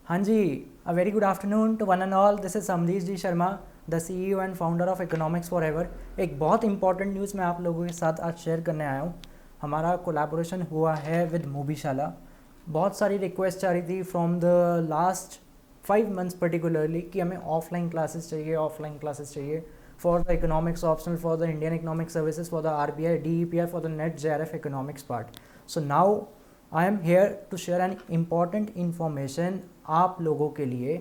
हाँ जी, a very good afternoon to one and all. This is Samrish ji Sharma, the CEO and founder of economics forever. एक बहुत important news मैं आप लोगों के साथ आज शेयर करने आया हूँ। हमारा कोलैबोरेशन हुआ है विद मूवीशाला। बहुत सारी रिक्वेस्ट आ रही थी from the last 5 months particularly कि हमें ऑफलाइन क्लासेस चाहिए for the economics optional, for the Indian economic services, for the RBI DEPR, for the NET JRF economics part. So now I am here to share an important information आप लोगों के लिए।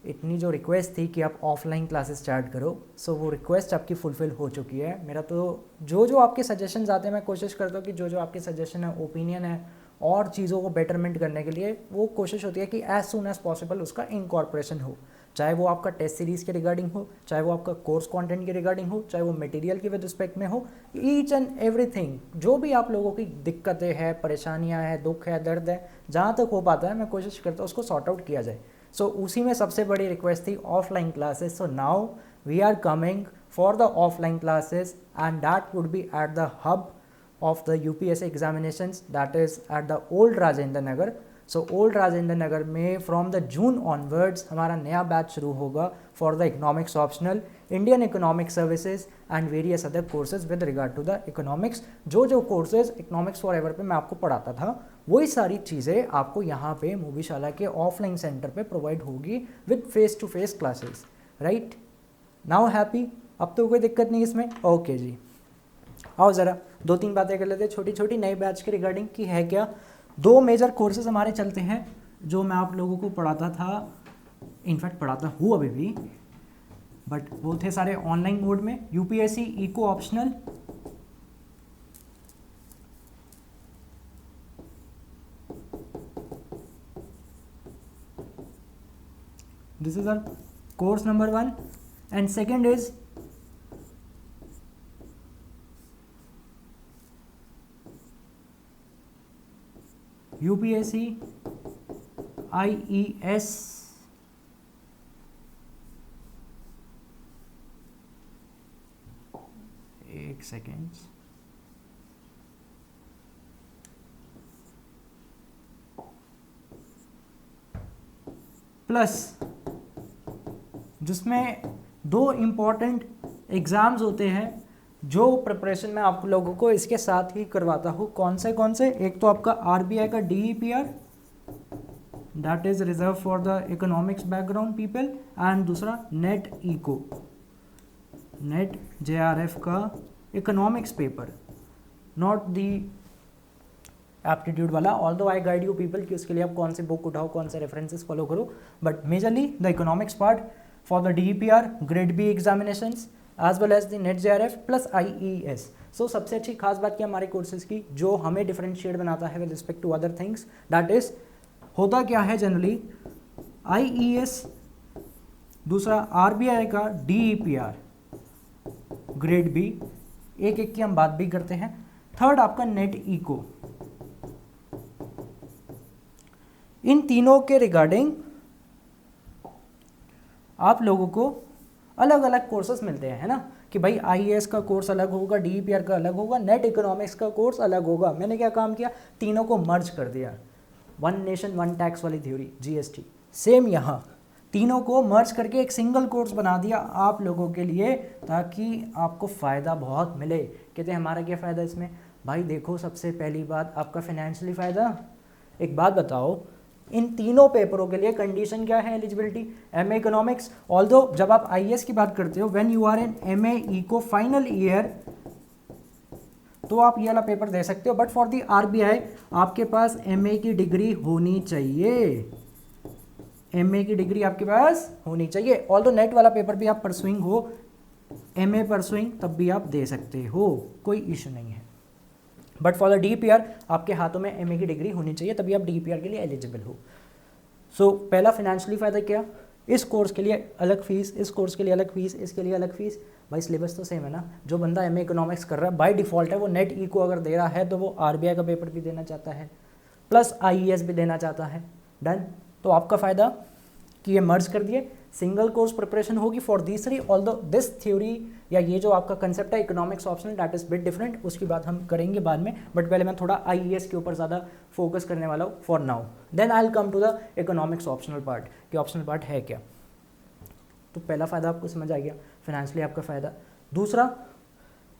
इतनी जो request थी कि आप ऑफलाइन क्लासेस स्टार्ट करो, सो वो रिक्वेस्ट आपकी फुलफ़िल हो चुकी है। मेरा तो जो आपके सजेशंस आते हैं, मैं कोशिश करता हूँ कि जो आपके सजेशन है, ओपिनियन है और चीज़ों को बेटरमेंट करने के लिए वो कोशिश होती है कि एज सून एज पॉसिबल उसका इनकॉर्पोरेशन हो। चाहे वो आपका टेस्ट सीरीज़ के रिगार्डिंग हो, चाहे वो आपका कोर्स कंटेंट के रिगार्डिंग हो, चाहे वो मटेरियल के विद रिस्पेक्ट में हो, ईच एंड एवरीथिंग जो भी आप लोगों की दिक्कतें हैं, परेशानियां हैं, दुख है, दर्द है, जहाँ तक हो पाता है मैं कोशिश करता हूँ उसको सॉर्ट आउट किया जाए। सो उसी में सबसे बड़ी रिक्वेस्ट थी offline classes. So now we are coming for the offline classes and that would be at the hub of the UPSC examinations, that is at the old Rajendra Nagar. So old Rajendra Nagar में from the June onwards हमारा नया batch शुरू होगा for the economics optional, Indian economic services and various other courses with regard to the economics। जो courses economics forever पे मैं आपको पढ़ाता था वही सारी चीज़ें आपको यहाँ पे मूवीशाला के ऑफलाइन सेंटर पे प्रोवाइड होगी with face to face classes. Right now happy? अब तो कोई दिक्कत नहीं इसमें? ओके जी, आओ ज़रा 2-3 बातें कर लेते हैं छोटी छोटी नए बैच के रिगार्डिंग की है क्या। 2 मेजर कोर्सेज हमारे चलते हैं जो मैं आप लोगों को पढ़ाता था, इनफैक्ट पढ़ाता हूँ अभी भी, बट वो थे सारे ऑनलाइन मोड में। UPSC eco optional, this is our course number 1 and second is UPSC IES एक सेकेंड, प्लस जिसमें 2 इम्पॉर्टेंट एग्ज़ाम्स होते हैं जो प्रिपरेशन मैं आप लोगों को इसके साथ ही करवाता हूँ। कौन से? एक तो आपका आरबीआई का DEPR, that is reserve for the economics background people, and दूसरा नेट इको, नेट जेआरएफ का economics paper, not the aptitude वाला। Although I guide you people कि उसके लिए आप कौन से बुक उठाओ, कौन से रेफरेंसेस फॉलो करो, but majorly the economics part for the DEPR, grade B examinations as well as the net JRF plus IES। so सबसे अच्छी खास बात क्या हमारे कोर्सेज की, जो हमें डिफरेंशिएट बनाता है with respect to other things, that is होता क्या है जनरली IES, दूसरा RBI का DEPR ग्रेड बी, एक एक की हम बात भी करते हैं। थर्ड आपका नेट इको। इन तीनों के रिगार्डिंग आप लोगों को अलग अलग कोर्सेस मिलते हैं, है ना, कि भाई आईएएस का कोर्स अलग होगा, डीईपीआर का अलग होगा, नेट इकोनॉमिक्स का कोर्स अलग होगा। मैंने क्या काम किया, तीनों को मर्ज कर दिया। 1 नेशन 1 टैक्स वाली थ्योरी, जीएसटी, सेम यहाँ तीनों को मर्ज करके एक सिंगल कोर्स बना दिया आप लोगों के लिए, ताकि आपको फ़ायदा बहुत मिले। कहते हैं हमारा क्या फ़ायदा इसमें? भाई देखो, सबसे पहली बात आपका फाइनेंशियली फ़ायदा। एक बात बताओ, इन तीनों पेपरों के लिए कंडीशन क्या है एलिजिबिलिटी? MA economics. ऑल्दो जब आप आईएएस की बात करते हो, when you are in MA eco final year, तो आप ये वाला पेपर दे सकते हो, बट फॉर दी आरबीआई आपके पास एमए की डिग्री होनी चाहिए। एमए की डिग्री आपके पास होनी चाहिए। ऑल्दो नेट वाला पेपर भी आप परसुइंग हो, एमए परसुइंग, तब भी आप दे सकते हो, कोई इशू नहीं है। बट फॉर द डीईपीआर आपके हाथों में एमए की डिग्री होनी चाहिए, तभी आप डीईपीआर के लिए एलिजिबल हो। सो पहला फाइनेंशियली फ़ायदा क्या? इस कोर्स के लिए अलग फीस, इस कोर्स के लिए अलग फीस, इसके लिए अलग फीस। भाई सिलेबस तो सेम है ना। जो बंदा एमए इकोनॉमिक्स कर रहा है बाय डिफ़ॉल्ट है, वो नेट इको अगर दे रहा है तो वो आरबीआई का पेपर भी देना चाहता है, प्लस आईईएस भी देना चाहता है। डन। तो आपका फ़ायदा कि ये मर्ज कर दिए, सिंगल कोर्स प्रिपरेशन होगी for these three, although this theory या ये जो आपका कंसेप्ट है economics optional that is bit different, उसकी बात हम करेंगे बाद में, बट पहले मैं थोड़ा आईईएस के ऊपर ज़्यादा फोकस करने वाला हूँ for now, then I will come to the economics optional part कि ऑप्शनल पार्ट है क्या। तो पहला फ़ायदा आपको समझ आ गया, फाइनेंशियली आपका फ़ायदा। दूसरा,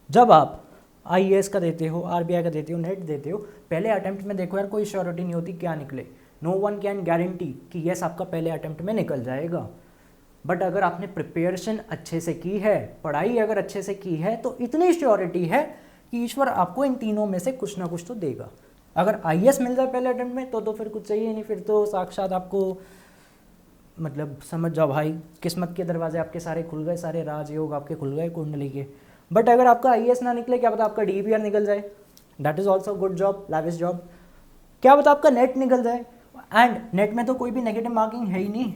जब आप आईएएस का देते हो, आरबीआई का देते हो, नेट देते हो, पहले अटेम्प्ट में देखो यार कोई श्योरिटी नहीं होती क्या निकले, नो वन कैन गारंटी कि यस आपका पहले अटेम्प्ट में निकल जाएगा, बट अगर आपने प्रिपरेशन अच्छे से की है, पढ़ाई अगर अच्छे से की है, तो इतनी श्योरिटी है कि ईश्वर आपको इन तीनों में से कुछ ना कुछ तो देगा। अगर आईएएस मिल जाए पहले अटेम्प्ट में तो फिर कुछ चाहिए नहीं, फिर तो साक्षात आपको मतलब समझ जाओ भाई किस्मत के दरवाजे आपके सारे खुल गए, सारे राजयोग आपके खुल गए कुंडली के। बट अगर आपका आईएएस ना निकले, क्या पता आपका डीपीआर निकल जाए, that is also good job, lavish job. क्या पता आपका नेट निकल जाए, एंड नेट में तो कोई भी नेगेटिव मार्किंग है ही नहीं,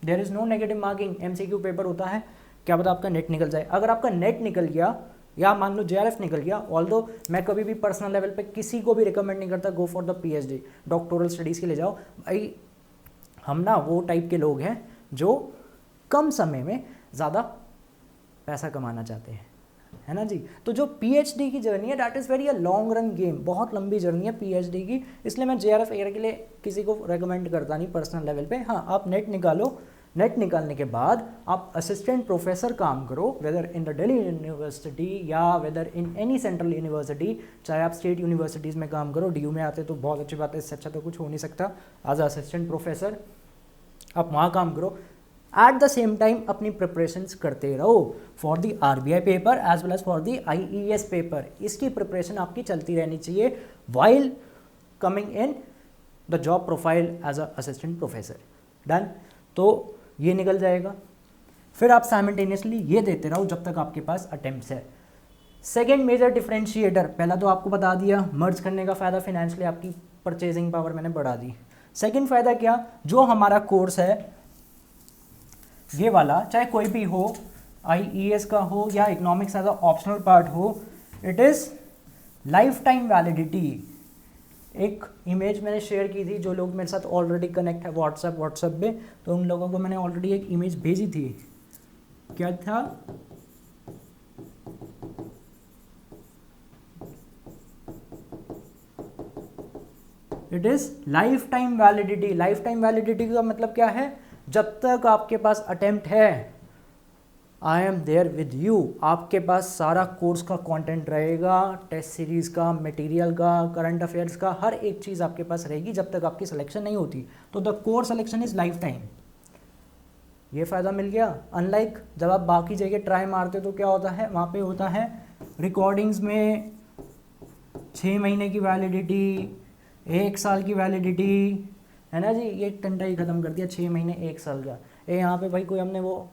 there is no negative marking, MCQ paper होता है, क्या पता आपका नेट निकल जाए। अगर आपका नेट निकल गया या मान लो जेआरएफ निकल गया, ऑल्दो मैं कभी भी पर्सनल लेवल पे किसी को भी रिकमेंड नहीं करता go for the PhD, doctoral studies के लिए जाओ भाई। हम ना वो टाइप के लोग हैं जो कम समय में ज़्यादा पैसा कमाना चाहते हैं, है ना जी। तो जो पीएचडी की जर्नी है that is very a long run game, बहुत लंबी जर्नी है पीएचडी की, इसलिए मैं जेआरएफ एयर के लिए किसी को रेकमेंड करता नहीं पर्सनल लेवल पे। हाँ, आप नेट निकालो, नेट निकालने के बाद आप असिस्टेंट प्रोफेसर काम करो, whether in the Delhi university या whether in any central university, चाहे आप स्टेट यूनिवर्सिटीज़ में काम करो, डीयू में आते तो बहुत अच्छी बात है, इससे अच्छा तो कुछ हो नहीं सकता। एज अ असिस्टेंट प्रोफेसर आप वहाँ काम करो, एट द सेम टाइम अपनी प्रिपरेशंस करते रहो for the RBI paper as well as for the IES paper. इसकी प्रिपरेशन आपकी चलती रहनी चाहिए while coming in the job profile as a assistant professor. Done, तो ये निकल जाएगा। फिर आप साइमल्टेनियसली ये देते रहो जब तक आपके पास अटेम्प्ट्स है। सेकेंड मेजर डिफरेंशिएटर, पहला तो आपको बता दिया मर्ज करने का फ़ायदा, फाइनेंशियली आपकी परचेजिंग पावर मैंने बढ़ा दी। सेकेंड फ़ायदा क्या, जो हमारा कोर्स है ये वाला, चाहे कोई भी हो, आईईएस का हो या economics as a optional part हो, it is lifetime validity. एक इमेज मैंने शेयर की थी, जो लोग मेरे साथ ऑलरेडी कनेक्ट है व्हाट्सएप पे, तो उन लोगों को मैंने ऑलरेडी एक इमेज भेजी थी। क्या था, it is lifetime validity. Life time validity का मतलब क्या है, जब तक आपके पास अटेम्प्ट है I am there with you, आपके पास सारा कोर्स का कंटेंट रहेगा, टेस्ट सीरीज़ का, मटेरियल का, करंट अफेयर्स का, हर एक चीज़ आपके पास रहेगी जब तक आपकी सिलेक्शन नहीं होती। तो the course selection is life time, ये फ़ायदा मिल गया। अनलाइक जब आप बाकी जगह ट्राई मारते हो तो क्या होता है, वहाँ पे होता है रिकॉर्डिंग्स में 6 महीने की वैलिडिटी, 1 साल की वैलिडिटी, है ना जी। ये टंटा ही ख़त्म कर दिया, 6 महीने 1 साल का। यहाँ पे भाई कोई हमने वो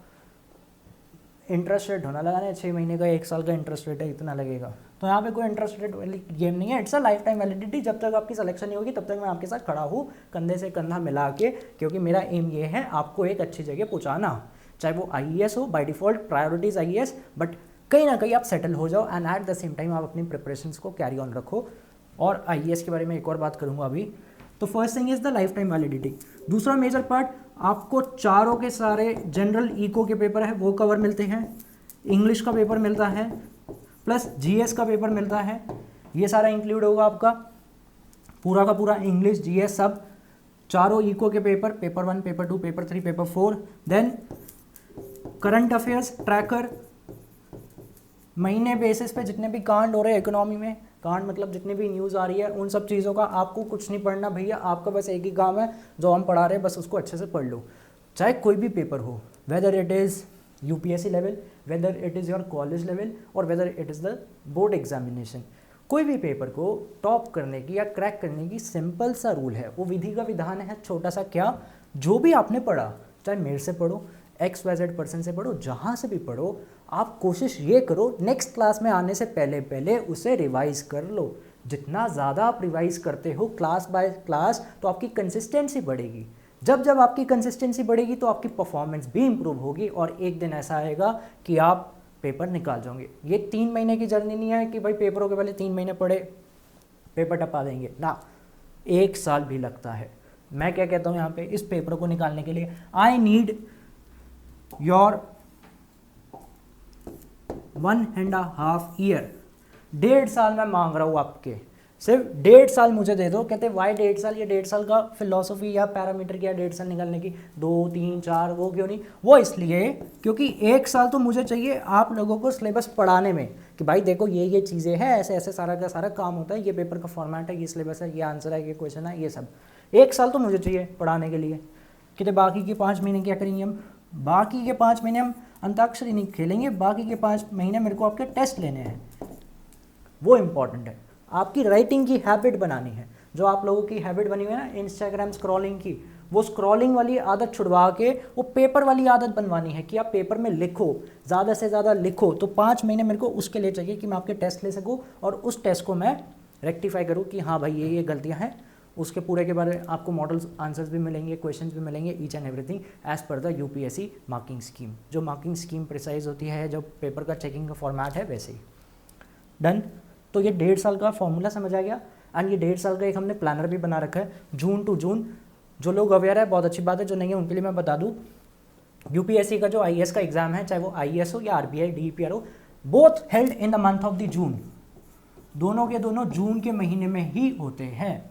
इंटरेस्ट रेट होना लगाना है, 6 महीने का 1 साल का इंटरेस्ट रेट है इतना लगेगा, तो यहाँ पे कोई इंटरेस्ट रेट वाली गेम नहीं है, it's a life time validity. जब तक आपकी सिलेक्शन नहीं होगी तब तक मैं आपके साथ खड़ा हूँ कंधे से कंधा मिला के, क्योंकि मेरा एम ये है आपको एक अच्छी जगह पहुँचाना, चाहे वो आईईएस हो, by default priorities IES, but कहीं ना कहीं आप सेटल हो जाओ and eight the same time आप अपनी प्रिपरेशंस को कैरी ऑन रखो। और आईईएस के बारे में एक और बात करूँगा अभी। तो first thing is the life time validity. दूसरा मेजर पार्ट, आपको चारों के सारे जनरल इको के पेपर है वो कवर मिलते हैं, इंग्लिश का पेपर मिलता है, प्लस जीएस का पेपर मिलता है, ये सारा इंक्लूड होगा आपका, पूरा का पूरा इंग्लिश जीएस सब चारों इको के paper, paper 1, paper 2, paper 3, paper 4। Then current affairs tracker, महीने बेसिस पे जितने भी कांड हो रहे हैं इकोनॉमी में, कांड मतलब जितनी भी न्यूज़ आ रही है उन सब चीज़ों का आपको कुछ नहीं पढ़ना भैया, आपका बस एक ही काम है जो हम पढ़ा रहे हैं बस उसको अच्छे से पढ़ लो। चाहे कोई भी पेपर हो, whether it is UPSC level, whether it is your college level, और whether it is the board examination, कोई भी पेपर को टॉप करने की या क्रैक करने की सिंपल सा रूल है, वो विधि का विधान है छोटा सा। क्या, जो भी आपने पढ़ा, चाहे मेरे से पढ़ो, XYZ पर्सन से पढ़ो, जहाँ से भी पढ़ो, आप कोशिश ये करो नेक्स्ट क्लास में आने से पहले पहले उसे रिवाइज कर लो। जितना ज़्यादा आप रिवाइज करते हो क्लास बाय क्लास, तो आपकी कंसिस्टेंसी बढ़ेगी। जब जब आपकी कंसिस्टेंसी बढ़ेगी तो आपकी परफॉर्मेंस भी इम्प्रूव होगी, और एक दिन ऐसा आएगा कि आप पेपर निकाल जाओगे। ये 3 महीने की जर्नी नहीं है कि भाई पेपरों के पहले 3 महीने पढ़े पेपर टपा देंगे ना, 1 साल भी लगता है। मैं क्या कहता हूँ यहाँ पे, इस पेपर को निकालने के लिए आई नीड योर 1.5 ईयर, 1.5 साल मैं मांग रहा हूँ आपके, सिर्फ 1.5 साल मुझे दे दो। कहते वाई 1.5 साल, ये 1.5 साल का फिलॉसफी या पैरामीटर क्या 1.5 साल निकालने की, 2 3 4 वो क्यों नहीं, वो इसलिए क्योंकि 1 साल तो मुझे चाहिए आप लोगों को सिलेबस पढ़ाने में कि भाई देखो ये चीज़ें हैं, ऐसे ऐसे सारा का सारा काम होता है, ये पेपर का फॉर्मेट है, ये सिलेबस है, ये आंसर है, ये क्वेश्चन है, ये सब 1 साल तो मुझे चाहिए पढ़ाने के लिए। कहते बाकी के 5 महीने क्या करेंगे हम, बाकी के 5 महीने हम अंताक्षरी नहीं खेलेंगे, बाकी के 5 महीने मेरे को आपके टेस्ट लेने हैं। वो इम्पॉर्टेंट है, आपकी राइटिंग की हैबिट बनानी है। जो आप लोगों की हैबिट बनी हुई है ना इंस्टाग्राम स्क्रॉलिंग की, वो स्क्रॉलिंग वाली आदत छुड़वा के वो पेपर वाली आदत बनवानी है कि आप पेपर में लिखो, ज़्यादा से ज़्यादा लिखो। तो 5 महीने मेरे को उसके लिए चाहिए कि मैं आपके टेस्ट ले सकूँ और उस टेस्ट को मैं रेक्टिफाई करूँ कि हाँ भाई ये गलतियाँ हैं, उसके पूरे के बारे में आपको मॉडल्स आंसर्स भी मिलेंगे, क्वेश्चंस भी मिलेंगे, each and everything as per the UPSC marking scheme. जो मार्किंग स्कीम प्रिसाइज होती है, जो पेपर का चेकिंग का फॉर्मेट है वैसे ही। डन। तो ये 1.5 साल का फॉर्मूला समझ आ गया एंड ये 1.5 साल का एक हमने प्लानर भी बना रखा है जून टू जून। जो लोग अवेयर है बहुत अच्छी बात है, जो नहीं है उनके लिए मैं बता दूँ, यूपीएससी का जो आईएएस का एग्जाम है, चाहे वो आईएएस हो या आरबीआई डीईपीआर हो, both held in the month of the June. दोनों के दोनों जून के महीने में ही होते हैं।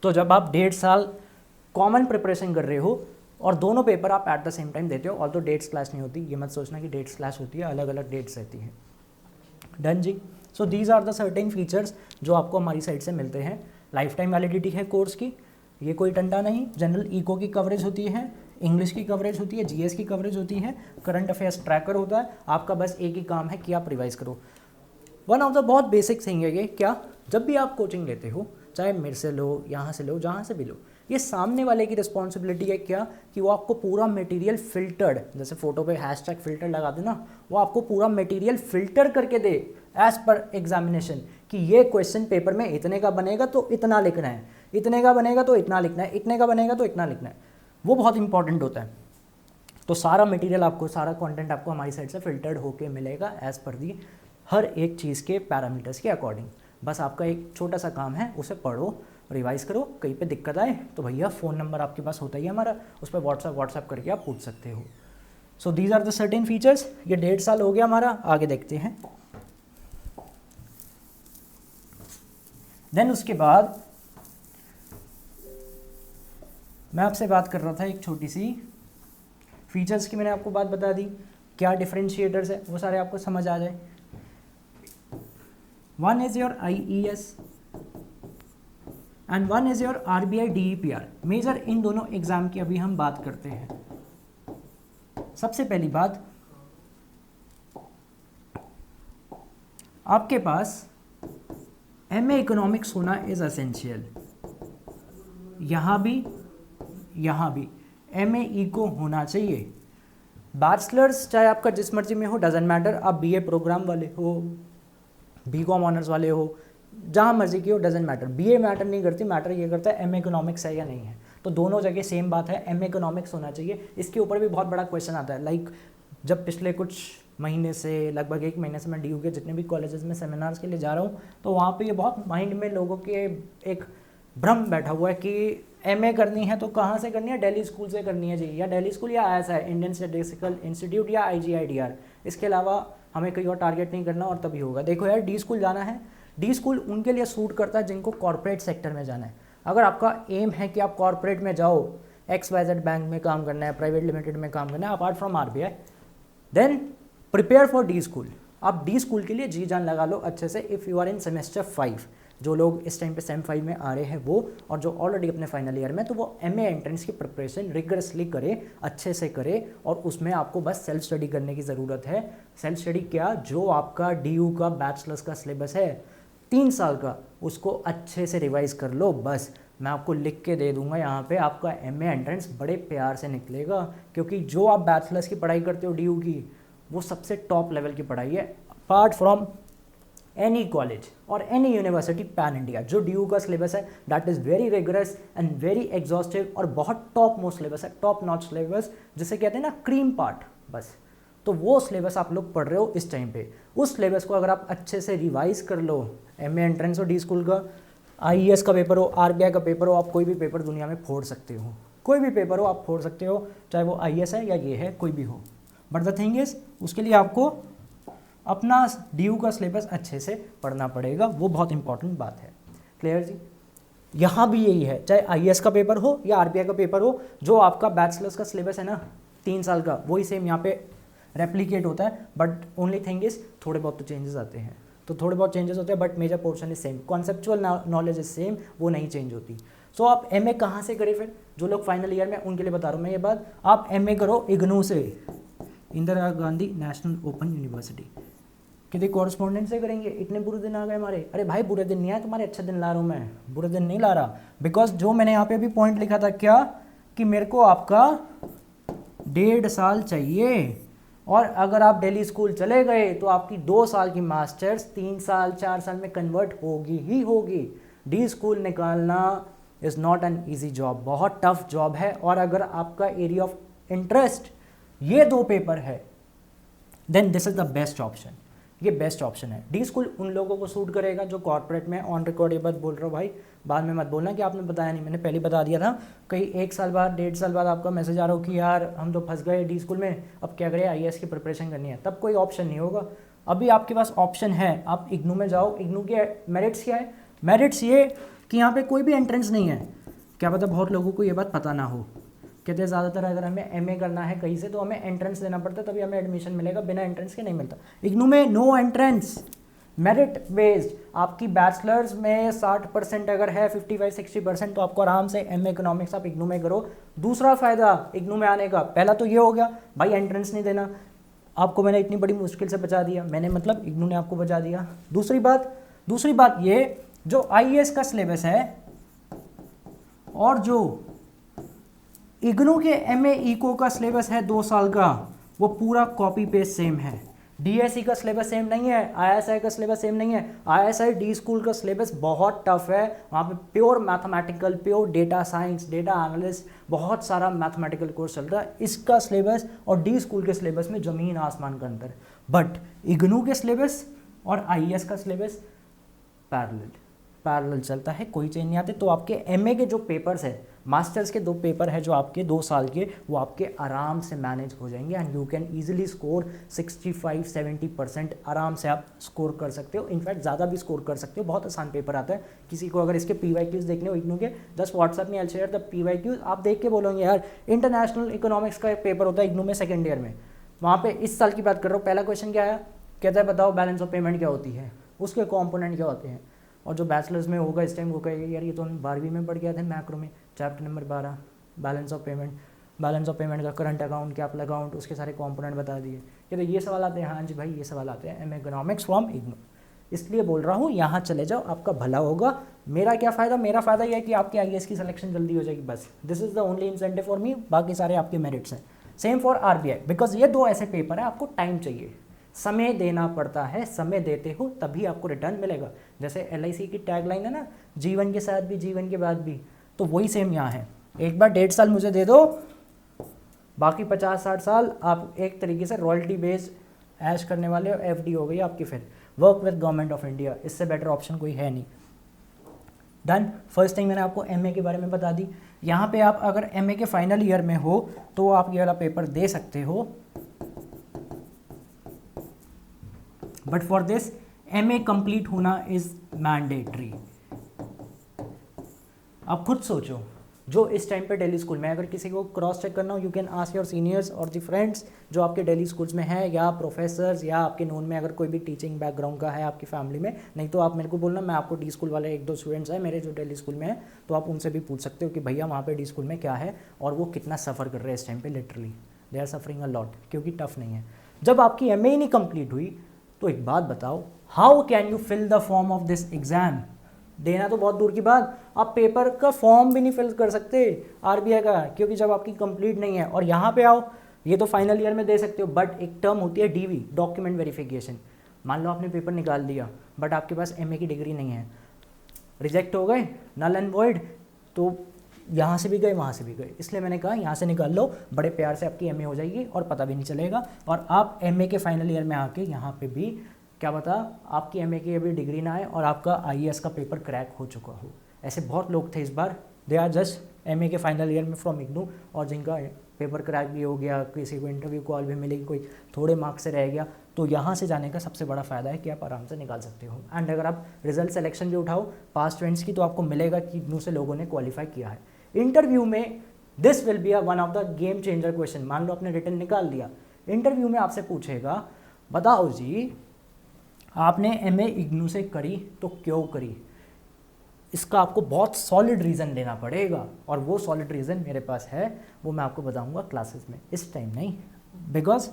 तो जब आप 1.5 साल कॉमन प्रिपरेशन कर रहे हो और दोनों पेपर आप एट द सेम टाइम देते हो, ऑल तो डेट्स क्लास नहीं होती, ये मत सोचना कि डेट्स क्लास होती है, अलग अलग डेट्स रहती हैं। डन जी। So these are the certain features जो आपको हमारी साइड से मिलते हैं। लाइफ टाइम वैलिडिटी है कोर्स की, ये कोई टंडा नहीं। जनरल इको की कवरेज होती है, इंग्लिश की कवरेज होती है, जीएस की कवरेज होती है, करंट अफेयर्स ट्रैकर होता है। आपका बस एक ही काम है कि आप रिवाइज करो। वन ऑफ द बहुत बेसिक थिंग है ये, क्या, जब भी आप कोचिंग लेते हो, चाहे मेरे से लो, यहाँ से लो, जहाँ से भी लो, ये सामने वाले की रिस्पॉन्सिबिलिटी है क्या कि वो आपको पूरा मटेरियल फिल्टर्ड, जैसे फोटो पे हैशटैग फिल्टर लगा दे ना, वो आपको पूरा मटेरियल फिल्टर करके दे एज पर एग्जामिनेशन कि ये क्वेश्चन पेपर में इतने का बनेगा तो इतना लिखना है, इतने का बनेगा तो इतना लिखना है, इतने का बनेगा तो इतना लिखना है। वो बहुत इंपॉर्टेंट होता है। तो सारा मटेरियल आपको, सारा कंटेंट आपको हमारी साइड से फिल्टर्ड होके मिलेगा एज पर दी हर एक चीज़ के पैरामीटर्स के अकॉर्डिंग। बस आपका एक छोटा सा काम है, उसे पढ़ो, रिवाइज करो। कहीं पे दिक्कत आए तो भैया फ़ोन नंबर आपके पास होता ही है हमारा, उस पर व्हाट्सअप करके आप पूछ सकते हो। So these are the certain features. ये 1.5 साल हो गया हमारा, आगे देखते हैं। देन उसके बाद मैं आपसे बात कर रहा था एक छोटी सी फीचर्स की, मैंने आपको बात बता दी, क्या डिफरेंशिएटर्स है वो सारे आपको समझ आ जाए। One is your IES and one is your RBI DEPR। Major इन दोनों एग्जाम की अभी हम बात करते हैं। सबसे पहली बात, आपके पास MA इकोनॉमिक्स होना इज एसेंशियल। यहाँ भी MA इको होना चाहिए। बैचलर्स चाहे आपका जिस मर्जी में हो, डजेंट मैटर, आप BA प्रोग्राम वाले हो, BCom ऑनर्स वाले हो, जहाँ मर्जी की हो, डजेंट मैटर। BA मैटर नहीं करती, मैटर ये करता है MA इकोनॉमिक्स है या नहीं है। तो दोनों जगह सेम बात है, MA इकोनॉमिक्स होना चाहिए। इसके ऊपर भी बहुत बड़ा क्वेश्चन आता है। लाइक जब पिछले कुछ महीने से, लगभग 1 महीने से मैं DU के जितने भी कॉलेजेस में सेमिनार्स के लिए जा रहा हूँ, तो वहाँ पे ये बहुत माइंड में लोगों के एक भ्रम बैठा हुआ है कि MA करनी है तो कहाँ से करनी है, दिल्ली स्कूल से करनी है जी, या दिल्ली स्कूल या ISI है, इंडियन स्टैटिस्टिकल इंस्टीट्यूट, या IGIDR। इसके अलावा हमें कहीं और टारगेट नहीं करना और तभी होगा। देखो यार, D स्कूल जाना है, D स्कूल उनके लिए सूट करता है जिनको कॉर्पोरेट सेक्टर में जाना है। अगर आपका एम है कि आप कॉर्पोरेट में जाओ, XYZ बैंक में काम करना है, प्राइवेट लिमिटेड में काम करना है apart from RBI, then prepare for D school. आप D स्कूल के लिए जी जान लगा लो अच्छे से। If you are in semester 5, जो लोग इस टाइम पे सेम 5 में आ रहे हैं वो, और जो ऑलरेडी अपने फाइनल ईयर में, तो वो MA एंट्रेंस की प्रिपरेशन रिगरसली करे, अच्छे से करे। और उसमें आपको बस सेल्फ स्टडी करने की ज़रूरत है। सेल्फ स्टडी क्या, जो आपका DU का बैचलर्स का सिलेबस है 3 साल का, उसको अच्छे से रिवाइज कर लो। बस मैं आपको लिख के दे दूंगा यहाँ पे, आपका MA एंट्रेंस बड़े प्यार से निकलेगा। क्योंकि जो आप बैचलर्स की पढ़ाई करते हो DU की, वो सबसे टॉप लेवल की पढ़ाई है अपार्ट फ्रॉम एनी कॉलेज और एनी यूनिवर्सिटी पैन इंडिया। जो DU का सिलेबस है that is very rigorous and very exhaustive और बहुत टॉप मोस्ट सिलेबस है, टॉप नॉच सिलेबस, जिसे कहते हैं ना क्रीम पार्ट। बस तो वो सिलेबस आप लोग पढ़ रहे हो इस टाइम पे। उस सिलेबस को अगर आप अच्छे से रिवाइज कर लो, MA एंट्रेंस हो, D स्कूल का, IES का पेपर हो, RBI का पेपर हो, आप कोई भी पेपर दुनिया में फोड़ सकते हो। कोई भी पेपर हो आप फोड़ सकते हो, चाहे वो IAS है या ये है, कोई भी हो। बट द थिंग इज उसके लिए आपको अपना DU का सिलेबस अच्छे से पढ़ना पड़ेगा, वो बहुत इंपॉर्टेंट बात है। क्लियर जी? यहाँ भी यही है, चाहे IAS का पेपर हो या RBI का पेपर हो, जो आपका बैचलर्स का सिलेबस है ना 3 साल का, वही सेम यहाँ पे रेप्लीकेट होता है। बट ओनली थिंग इज थोड़े बहुत तो चेंजेस आते हैं, तो थोड़े बहुत चेंजेस होते हैं, but major portion is same, conceptual knowledge is same, वो नहीं चेंज होती। सो आप MA कहाँ से करें फिर? जो लोग फाइनल ईयर में, उनके लिए बता रहा हूँ मैं ये बात, आप MA करो IGNOU से, Indira Gandhi national open university. किसी कॉरस्पॉन्डेंट से करेंगे? इतने बुरे दिन आ गए हमारे। अरे भाई बुरे दिन नहीं आए तुम्हारे, अच्छे दिन ला रहा हूँ मैं, बुरे दिन नहीं ला रहा। बिकॉज जो मैंने यहाँ पे भी पॉइंट लिखा था क्या, कि मेरे को आपका 1.5 साल चाहिए, और अगर आप दिल्ली स्कूल चले गए तो आपकी 2 साल की मास्टर्स 3 साल 4 साल में कन्वर्ट होगी ही होगी। डी स्कूल निकालना is not an easy job, बहुत टफ जॉब है। और अगर आपका एरिया ऑफ इंटरेस्ट ये 2 पेपर है, then this is the best option, ये बेस्ट ऑप्शन है। डी स्कूल उन लोगों को सूट करेगा जो कॉर्पोरेट में, ऑन रिकॉर्ड ये बात बोल रहा हूँ भाई, बाद में मत बोलना कि आपने बताया नहीं, मैंने पहले बता दिया था। कहीं 1 साल बाद 1.5 साल बाद आपका मैसेज आ रहा हो कि यार हम तो फंस गए डी स्कूल में, अब क्या करें, IAS की प्रिपरेशन करनी है, तब कोई ऑप्शन नहीं होगा। अभी आपके पास ऑप्शन है, आप IGNOU में जाओ। IGNOU के मेरिट्स क्या है? मेरिट्स ये कि यहाँ पर कोई भी एंट्रेंस नहीं है। क्या पता बहुत लोगों को ये बात पता ना हो, कहते हैं ज़्यादातर अगर हमें MA करना है कहीं से तो हमें एंट्रेंस देना पड़ता है, तभी हमें एडमिशन मिलेगा, बिना एंट्रेंस के नहीं मिलता। IGNOU में नो एंट्रेंस, मेरिट बेस्ड। आपकी बैचलर्स में 60% अगर है, 55-60%, तो आपको आराम से MA इकोनॉमिक्स आप IGNOU में करो। दूसरा फ़ायदा IGNOU में आने का, पहला तो ये हो गया भाई एंट्रेंस नहीं देना, आपको मैंने इतनी बड़ी मुश्किल से बचा दिया, मैंने मतलब IGNOU ने आपको बचा दिया। दूसरी बात ये, जो IAS का सिलेबस है और जो IGNOU के MA इको का सिलेबस है 2 साल का, वो पूरा कॉपी पेस्ट सेम है। DSE का सिलेबस सेम नहीं है, ISI का सिलेबस सेम नहीं है। ISI डी स्कूल का सिलेबस बहुत टफ है, वहाँ पे pure mathematical, pure data science, data analyst, बहुत सारा मैथमेटिकल कोर्स चल रहा है। इसका सिलेबस और डी स्कूल के सिलेबस में ज़मीन आसमान का अंतर। बट IGNOU के सिलेबस और IAS का सिलेबस पैरेलल चलता है, कोई चेंज नहीं आते। तो आपके MA के जो पेपर्स है, मास्टर्स के 2 पेपर है जो आपके 2 साल के, वो आपके आराम से मैनेज हो जाएंगे and you can easily score 65-70% आराम से आप स्कोर कर सकते हो। इनफैक्ट ज़्यादा भी स्कोर कर सकते हो, बहुत आसान पेपर आता है। किसी को अगर इसके PYQs देखने हो IGNOU के, जस्ट व्हाट्सएप में आई शेयर द PYQs, आप देख के बोलोगे यार इंटरनेशनल इकोनॉमिक्स का एक पेपर होता है IGNOU में 2nd ईयर में, वहाँ पे इस साल की बात कर रहा हूँ, पहला क्वेश्चन क्या आया, कहता है बताओ बैलेंस ऑफ पेमेंट क्या होती है, उसके कॉम्पोनेंट क्या होते हैं। और जो बैचलर्स में होगा इस टाइम वो कहेगा यार ये तो हम 12वीं में पढ़ गए थे मैक्रो में, chapter number 12 balance of payment का करंट अकाउंट, कैपिटल अकाउंट, उसके सारे कंपोनेंट बता दिए। ये तो ये सवाल आते हैं, हाँ जी भाई ये सवाल आते हैं MA इकोनॉमिक्स फ्रॉम IGNOU। इसलिए बोल रहा हूँ यहाँ चले जाओ, आपका भला होगा। मेरा क्या फ़ायदा, मेरा फ़ायदा यह है कि आपकी IAS की सिलेक्शन जल्दी हो जाएगी, बस this is the only incentive for me, बाकी सारे आपके मेरिट्स हैं। सेम फॉर RBI, बिकॉज ये 2 ऐसे पेपर हैं, आपको टाइम चाहिए, समय देना पड़ता है, समय देते हो तभी आपको रिटर्न मिलेगा। जैसे LIC की टैगलाइन है ना, जीवन के साथ भी जीवन के बाद भी, तो वही सेम यहाँ है। एक बार 1.5 साल मुझे दे दो, बाकी 50-60 साल आप एक तरीके से रॉयल्टी बेस्ड ऐश करने वाले हो, FD हो गई आपकी, फिर work with government of India, इससे बेटर ऑप्शन कोई है नहीं। डन। फर्स्ट थिंग मैंने आपको MA के बारे में बता दी। यहाँ पे आप अगर MA के फाइनल ईयर में हो तो आप ये वाला पेपर दे सकते हो, but for this MA complete होना इज मैंडेटरी। आप खुद सोचो, जो इस टाइम पे दिल्ली स्कूल में, अगर किसी को क्रॉस चेक करना हो, you can ask your seniors और द फ्रेंड्स जो आपके दिल्ली स्कूल्स में है, या प्रोफेसर्स, या आपके नोन में अगर कोई भी टीचिंग बैकग्राउंड का है आपकी फैमिली में, नहीं तो आप मेरे को बोलना, मैं आपको डी स्कूल वाले 1-2 स्टूडेंट्स हैं मेरे जो दिल्ली स्कूल में है, तो आप उनसे भी पूछ सकते हो कि भैया वहाँ पे डी स्कूल में क्या है और वो कितना सफ़र कर रहे हैं इस टाइम पे। Literally they are suffering a lot, क्योंकि टफ नहीं है। जब आपकी MA ही नहीं कंप्लीट हुई तो एक बात बताओ, how can you fill the form of this exam? देना तो बहुत दूर की बात, आप पेपर का फॉर्म भी नहीं फिल कर सकते RBI का, क्योंकि जब आपकी कंप्लीट नहीं है। और यहाँ पे आओ, ये तो फाइनल ईयर में दे सकते हो, बट एक टर्म होती है DV, डॉक्यूमेंट वेरिफिकेशन। मान लो आपने पेपर निकाल दिया बट आपके पास MA की डिग्री नहीं है, रिजेक्ट हो गए, नल एंड वॉइड, तो यहाँ से भी गए वहाँ से भी गए। इसलिए मैंने कहा यहाँ से निकाल लो, बड़े प्यार से आपकी MA हो जाएगी और पता भी नहीं चलेगा। और आप MA के फाइनल ईयर में आके यहाँ पे भी क्या पता आपकी MA की अभी डिग्री ना आए और आपका IAS का पेपर क्रैक हो चुका हो। ऐसे बहुत लोग थे इस बार दे आर जस्ट एमए के फाइनल ईयर में फ्रॉम इग्नू, और जिनका पेपर क्रैक भी हो गया, किसी को इंटरव्यू कॉल भी मिलेगी, कोई थोड़े मार्क्स से रह गया, तो यहाँ से जाने का सबसे बड़ा फ़ायदा है कि आप आराम से निकाल सकते हो। एंड अगर आप रिजल्ट सिलेक्शन भी उठाओ पास्ट ट्रेंड्स की, तो आपको मिलेगा कि इग्नू से लोगों ने क्वालिफाई किया है। इंटरव्यू में this will be one of the game changer question. मान लो आपने रिटर्न निकाल दिया, इंटरव्यू में आपसे पूछेगा बताओ जी आपने एमए इग्नू से करी तो क्यों करी, इसका आपको बहुत सॉलिड रीज़न देना पड़ेगा, और वो सॉलिड रीज़न मेरे पास है, वो मैं आपको बताऊंगा क्लासेस में, इस टाइम नहीं, बिकॉज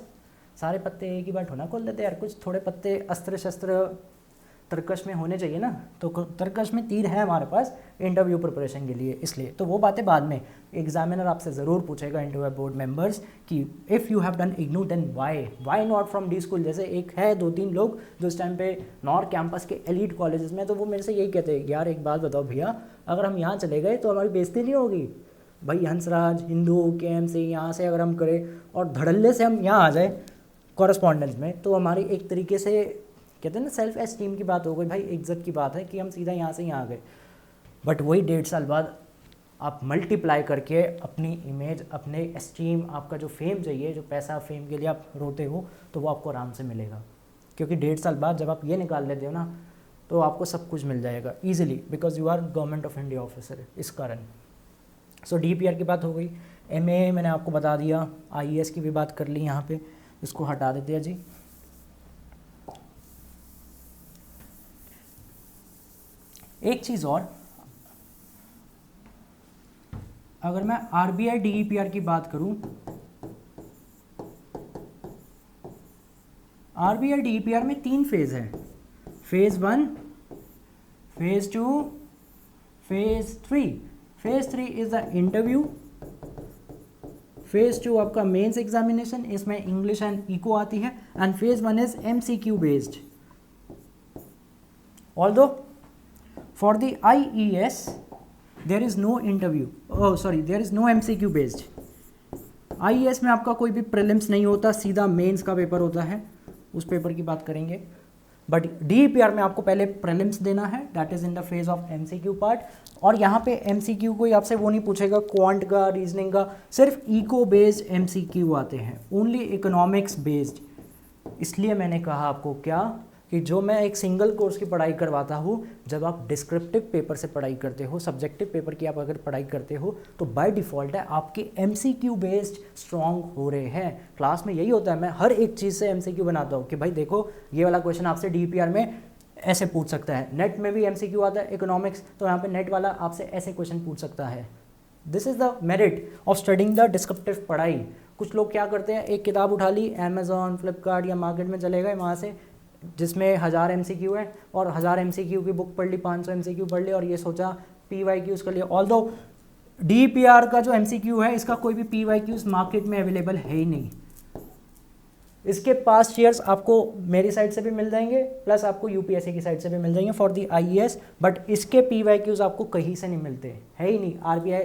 सारे पत्ते एक ही बार ठोना खोल देते हैं यार, कुछ थोड़े पत्ते अस्त्र शस्त्र तर्कश में होने चाहिए ना, तो तर्कश में तीर है हमारे पास इंटरव्यू प्रिपरेशन के लिए, इसलिए तो वो बातें बाद में। एग्जामिनर आपसे ज़रूर पूछेगा इंटरव्यू बोर्ड मेंबर्स कि if you have done IGNOU then why not from D school. जैसे एक है 2-3 लोग जो इस टाइम पे नॉर्थ कैंपस के एलीट कॉलेजेस में, तो वो मेरे से यही कहते हैं यार एक बात बताओ भैया, अगर हम यहाँ चले गए तो हमारी बेइज्जती नहीं होगी भाई, हंसराज हिंदू KMC यहाँ से अगर हम करें और धड़ल्ले से हम यहाँ आ जाए कॉरस्पॉन्डेंस में, तो हमारी एक तरीके से कहते हैं ना सेल्फ एस्टीम की बात हो गई भाई, इज्जत की बात है कि हम सीधा यहाँ से यहाँ आ गए। बट वही 1.5 साल बाद आप मल्टीप्लाई करके अपनी इमेज, अपने एस्टीम, आपका जो फेम चाहिए, जो पैसा फेम के लिए आप रोते हो, तो वो आपको आराम से मिलेगा, क्योंकि 1.5 साल बाद जब आप ये निकाल लेते हो ना, तो आपको सब कुछ मिल जाएगा easily, because you are government of India officer, इस कारण। सो DPR की बात हो गई, MA मैंने आपको बता दिया, IAS की भी बात कर ली, यहाँ पे इसको हटा देते हैं जी। एक चीज़ और, अगर मैं RBI DEPR की बात करूं, RBI DEPR में 3 फेज़ है, phase 1, phase 2, phase 3। Phase 3 is the interview, phase 2 आपका मेंस एग्जामिनेशन, इसमें इंग्लिश एंड इको आती है, and phase 1 is MCQ based. Although for the IES there is no interview, there is no MCQ based। IES में आपका कोई भी prelims नहीं होता, सीधा मेंस का पेपर होता है, उस पेपर की बात करेंगे। बट DEPR में आपको पहले प्रीलिम्स देना है, that is in the phase of MCQ part, और यहाँ पे MCQ कोई आपसे वो नहीं पूछेगा क्वांट का, रीजनिंग का, सिर्फ इको बेस्ड MCQ आते हैं, ओनली इकोनॉमिक्स बेस्ड। इसलिए मैंने कहा आपको क्या कि जो मैं एक सिंगल कोर्स की पढ़ाई करवाता हूँ, जब आप डिस्क्रिप्टिव पेपर से पढ़ाई करते हो, सब्जेक्टिव पेपर की आप अगर पढ़ाई करते हो, तो बाय डिफ़ॉल्ट है आपके MCQ बेस्ड स्ट्रॉन्ग हो रहे हैं। क्लास में यही होता है, मैं हर एक चीज़ से MCQ बनाता हूँ कि भाई देखो ये वाला क्वेश्चन आपसे DPR में ऐसे पूछ सकता है, नेट में भी MCQ आता है इकोनॉमिक्स, तो यहाँ पे नेट वाला आपसे ऐसे क्वेश्चन पूछ सकता है। This is the merit of studying the descriptive पढ़ाई। कुछ लोग क्या करते हैं, एक किताब उठा ली, Amazon, फ्लिपकार्ट या मार्केट में चले गए, वहाँ से जिसमें 1000 MCQ है, और 1000 MCQ की बुक पढ़ ली, 500 MCQ पढ़ ली, और ये सोचा PYQs कर लिया। ऑल्दो DPR का जो MCQ है, इसका कोई भी PYQs मार्केट में अवेलेबल है ही नहीं। इसके पास्ट ईयर्स आपको मेरी साइड से भी मिल जाएंगे, प्लस आपको UPSC की साइड से भी मिल जाएंगे फॉर दी IES, बट इसके PYQs आपको कहीं से नहीं मिलते, है ही नहीं। RBI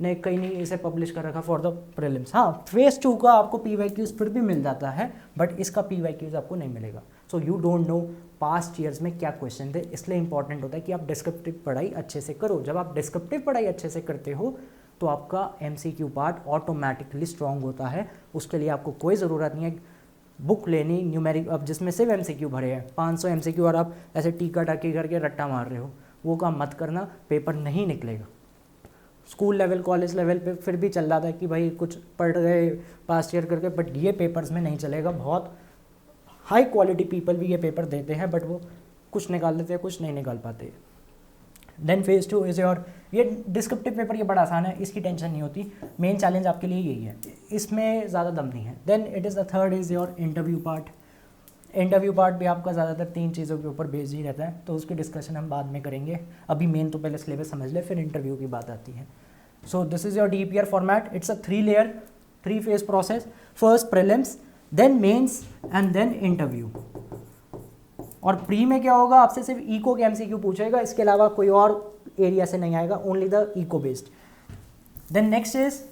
ने कहीं नहीं इसे पब्लिश कर रखा फॉर द प्रीलिम्स। हाँ, फेज़ 2 का आपको PYQs फिर भी मिल जाता है, बट इसका PYQs आपको नहीं मिलेगा। So you don't know past years में क्या क्वेश्चन थे, इसलिए इंपॉर्टेंट होता है कि आप डिस्क्रिप्टिव पढ़ाई अच्छे से करो। जब आप डिस्क्रिप्टिव पढ़ाई अच्छे से करते हो, तो आपका MCQ पार्ट ऑटोमेटिकली स्ट्रॉन्ग होता है। उसके लिए आपको कोई ज़रूरत नहीं है बुक लेनी न्यूमेरिक, अब जिसमें सिर्फ MCQ भरे हैं 500 MCQ, और आप ऐसे टीका टाकी करके रट्टा मार रहे हो, वो काम मत करना, पेपर नहीं निकलेगा। स्कूल लेवल, कॉलेज लेवल पे फिर भी चल रहा था कि भाई कुछ पढ़ गए पास्ट ईयर करके, बट ये पेपर्स में नहीं चलेगा। बहुत हाई क्वालिटी पीपल भी ये पेपर देते हैं, बट वो कुछ निकाल लेते हैं, कुछ नहीं निकाल पाते। देन फेज़ 2 इज़ योर, ये डिस्क्रिप्टिव पेपर ये बड़ा आसान है, इसकी टेंशन नहीं होती। मेन चैलेंज आपके लिए यही है, इसमें ज़्यादा दम नहीं है। Then it is the third is your interview part. Interview part भी आपका ज़्यादातर 3 चीज़ों के ऊपर बेस्ड ही रहता है, तो उसकी डिस्कशन हम बाद में करेंगे। अभी मेन तो पहले सिलेबस समझ ले, फिर इंटरव्यू की बात आती है। So this is your DPR format. It's a 3 layer 3 phase process. First prelims, then mains and then interview. और प्री में क्या होगा, आपसे सिर्फ इको के MCQ पूछेगा, इसके अलावा कोई और एरिया से नहीं आएगा, only the eco based. Then next is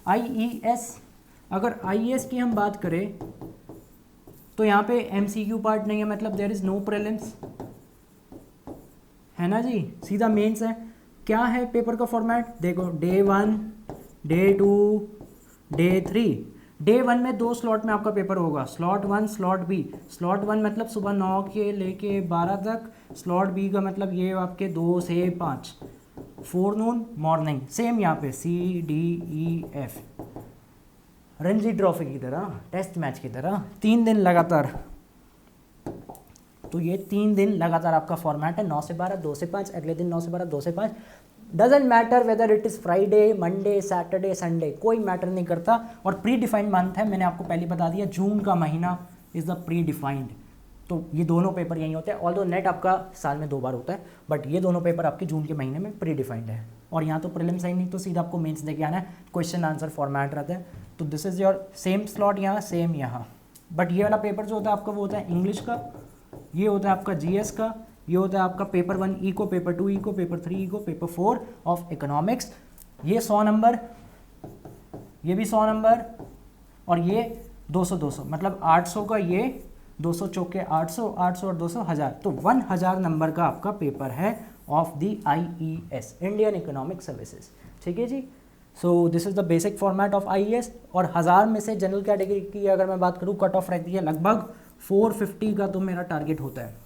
IES। अगर IES की हम बात करें तो यहाँ पे MCQ पार्ट नहीं है, मतलब देयर इज नो प्रीलिम्स, है ना जी, सीधा मेंस है। क्या है पेपर का फॉर्मेट, देखो डे 1, डे 2, डे 3। डे 1 में 2 स्लॉट में आपका पेपर होगा, स्लॉट 1 स्लॉट बी। स्लॉट 1 मतलब सुबह 9 के लेके 12 तक, स्लॉट बी का मतलब ये आपके 2 से 5, फोरनून मॉर्निंग। सेम यहाँ पे CDEF, रणजी ट्रॉफी की तरह, टेस्ट मैच की तरह 3 दिन लगातार। तो ये 3 दिन लगातार आपका फॉर्मेट है, 9 से 12, 2 से 5, अगले दिन 9 से 12, 2 से 5। Doesn't matter whether it is Friday, Monday, Saturday, Sunday, कोई मैटर नहीं करता। और प्री डिफाइंड मंथ है, मैंने आपको पहले बता दिया, जून का महीना इज़ द प्री डिफाइंड। तो ये दोनों पेपर यहीं होते हैं, ऑल्दो नेट आपका साल में 2 बार होता है, बट ये दोनों पेपर आपके जून के महीने में प्री डिफाइंड है। और यहाँ तो प्रीलिम्स है नहीं, तो सीधा आपको मेंस देके आना है, क्वेश्चन आंसर फॉर्मेट रहता है। तो this is your same slot यहाँ, सेम यहाँ। बट ये वाला पेपर जो होता है आपका वो होता है इंग्लिश का, ये होता है आपका GS का, ये होता है आपका paper 1 eco, paper 2 eco, paper 3 eco, paper 4 of economics. ये 100 नंबर, ये भी 100 नंबर, और ये 200 मतलब 800 का ये, 200 चौके 800, 800 और 200 1000, तो 1000 नंबर का आपका पेपर है of the IES, Indian economic services. ठीक है जी। So this is the basic format of IES। और 1000 में से जनरल कैटेगरी की अगर मैं बात करूँ, कट ऑफ रहती है लगभग 450 का, तो मेरा टारगेट होता है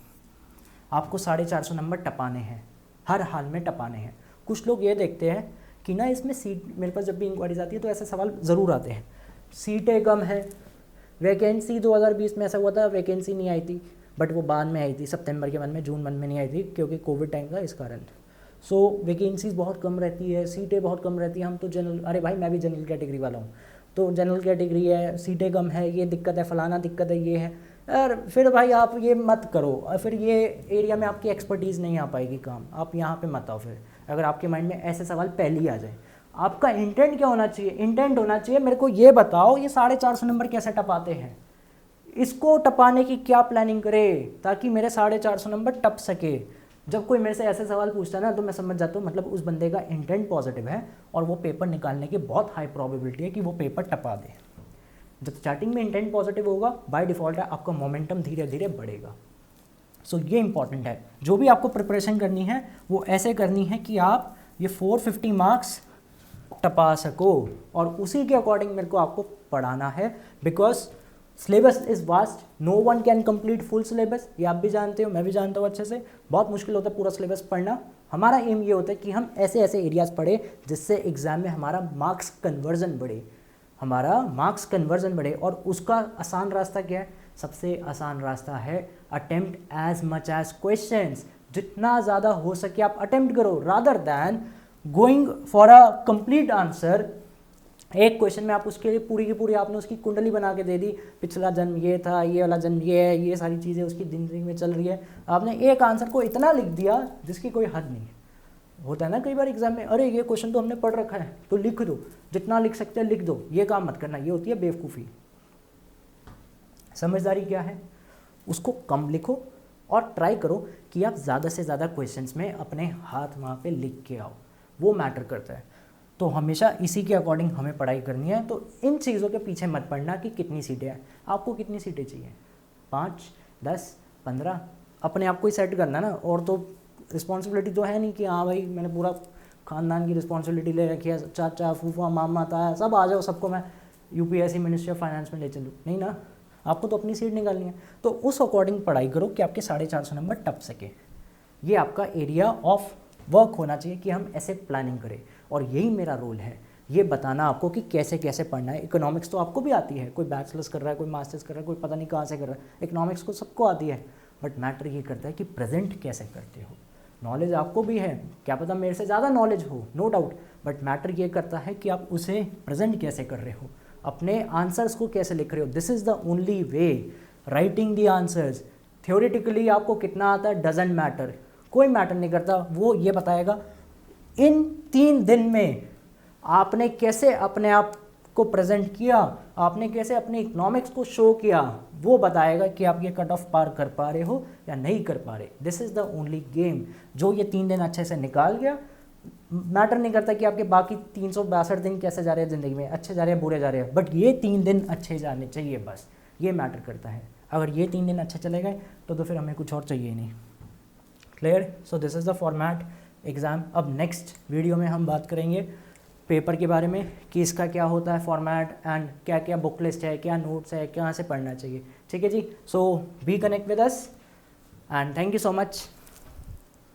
आपको 450 नंबर टपाने हैं, हर हाल में टपाने हैं। कुछ लोग ये देखते हैं कि ना इसमें सीट, मेरे पास जब भी इंक्वायरीज आती है तो ऐसे सवाल ज़रूर आते हैं, सीटें कम है, वैकेंसी 2020 में ऐसा हुआ था, वैकेंसी नहीं आई थी, बट वो बाद में आई थी, सितंबर के मन में, जून मन में नहीं आई थी, क्योंकि कोविड टाइम था इस कारण। सो वैकेंसीज बहुत कम रहती है, सीटें बहुत कम रहती है। हम तो जनरल, अरे भाई मैं भी जनरल कैटेगरी वाला हूँ, तो जनरल कैटेगरी है, सीटें कम है, ये दिक्कत है, फलाना दिक्कत है, ये है। यार फिर भाई आप ये मत करो, और फिर ये एरिया में आपकी एक्सपर्टीज़ नहीं आ पाएगी काम, आप यहाँ पे मत आओ। फिर अगर आपके माइंड में ऐसे सवाल पहले ही आ जाए, आपका इंटेंट क्या होना चाहिए? इंटेंट होना चाहिए मेरे को ये बताओ ये 450 नंबर कैसे टपाते हैं, इसको टपाने की क्या प्लानिंग करे ताकि मेरे 450 नंबर टप सके। जब कोई मेरे से ऐसे सवाल पूछता है ना, तो मैं समझ जाता हूँ मतलब उस बंदे का इंटेंट पॉजिटिव है और वो पेपर निकालने की बहुत हाई प्रोबेबिलिटी है कि वो पेपर टपा दे। जब स्टार्टिंग में इंटेंट पॉजिटिव होगा, बाय डिफ़ॉल्ट है आपका मोमेंटम धीरे धीरे बढ़ेगा। सो ये इंपॉर्टेंट है, जो भी आपको प्रिपरेशन करनी है वो ऐसे करनी है कि आप ये 450 मार्क्स टपा सको, और उसी के अकॉर्डिंग मेरे को आपको पढ़ाना है। Because syllabus is vast, no one can complete full syllabus, ये आप भी जानते हो, मैं भी जानता हूँ अच्छे से। बहुत मुश्किल होता है पूरा सिलेबस पढ़ना। हमारा एम ये होता है कि हम ऐसे ऐसे एरियाज़ पढ़े जिससे एग्ज़ाम में हमारा मार्क्स कन्वर्जन बढ़े, हमारा मार्क्स कन्वर्जन बढ़े। और उसका आसान रास्ता क्या है? सबसे आसान रास्ता है attempt as much as questions. जितना ज़्यादा हो सके आप अटेम्प्ट करो, rather than going for a complete answer. एक क्वेश्चन में आप उसके लिए पूरी की पूरी आपने उसकी कुंडली बना के दे दी, पिछला जन्म ये था, ये वाला जन्म ये है, ये सारी चीज़ें उसकी जिंदगी में चल रही है। आपने एक आंसर को इतना लिख दिया जिसकी कोई हद नहीं है। होता है ना कई बार एग्जाम में, अरे ये क्वेश्चन तो हमने पढ़ रखा है तो लिख दो, जितना लिख सकते हैं लिख दो। ये काम मत करना, ये होती है बेवकूफ़ी। समझदारी क्या है? उसको कम लिखो और ट्राई करो कि आप ज़्यादा से ज़्यादा क्वेश्चंस में अपने हाथ वहाँ पे लिख के आओ, वो मैटर करता है। तो हमेशा इसी के अकॉर्डिंग हमें पढ़ाई करनी है। तो इन चीज़ों के पीछे मत पड़ना कि कितनी सीटें हैं, आपको कितनी सीटें चाहिए, 5, 10, 15, अपने आप को ही सेट करना ना। और तो रिस्पॉन्सिबिलिटी तो है नहीं कि हाँ भाई मैंने पूरा खानदान की रिस्पॉन्सिबिलिटी ले रखी है, चाचा फूफा मामा ताया सब आ जाओ, सबको मैं UPSC मिनिस्ट्री ऑफ फाइनेंस में ले चलूँ, नहीं ना। आपको तो अपनी सीट निकालनी है, तो उस अकॉर्डिंग पढ़ाई करो कि आपके 450 नंबर टप सके। ये आपका एरिया ऑफ वर्क होना चाहिए कि हम ऐसे प्लानिंग करें, और यही मेरा रोल है, ये बताना आपको कि कैसे कैसे पढ़ना है। इकोनॉमिक्स तो आपको भी आती है, कोई बैचलर्स कर रहा है, कोई मास्टर्स कर रहा है, कोई पता नहीं कहाँ से कर रहा है, इकोनॉमिक्स को सबको आती है। बट मैटर ये करता है कि प्रेजेंट कैसे करते हो। नॉलेज आपको भी है, क्या पता मेरे से ज़्यादा नॉलेज हो, नो डाउट, बट मैटर ये करता है कि आप उसे प्रेजेंट कैसे कर रहे हो, अपने आंसर्स को कैसे लिख रहे हो। This is the only way, writing the answers. Theoretically आपको कितना आता है डजेंट मैटर, कोई मैटर नहीं करता। वो ये बताएगा इन 3 दिन में आपने कैसे अपने आप को प्रेजेंट किया, आपने कैसे अपने इकोनॉमिक्स को शो किया, वो बताएगा कि आप ये कट ऑफ पार कर पा रहे हो या नहीं कर पा रहे। This is the only game. जो ये 3 दिन अच्छे से निकाल गया, मैटर नहीं करता कि आपके बाकी 362 दिन कैसे जा रहे हैं ज़िंदगी में, अच्छे जा रहे हैं बुरे जा रहे हैं, बट ये 3 दिन अच्छे जाने चाहिए, बस ये मैटर करता है। अगर ये 3 दिन अच्छे चले गए तो फिर हमें कुछ और चाहिए ही नहीं। Clear? So this is the format exam. अब नेक्स्ट वीडियो में हम बात करेंगे पेपर के बारे में कि इसका क्या होता है फॉर्मेट एंड क्या क्या बुक लिस्ट है, क्या नोट्स है, कहाँ से पढ़ना चाहिए। ठीक है जी। So be connect with us and thank you so much.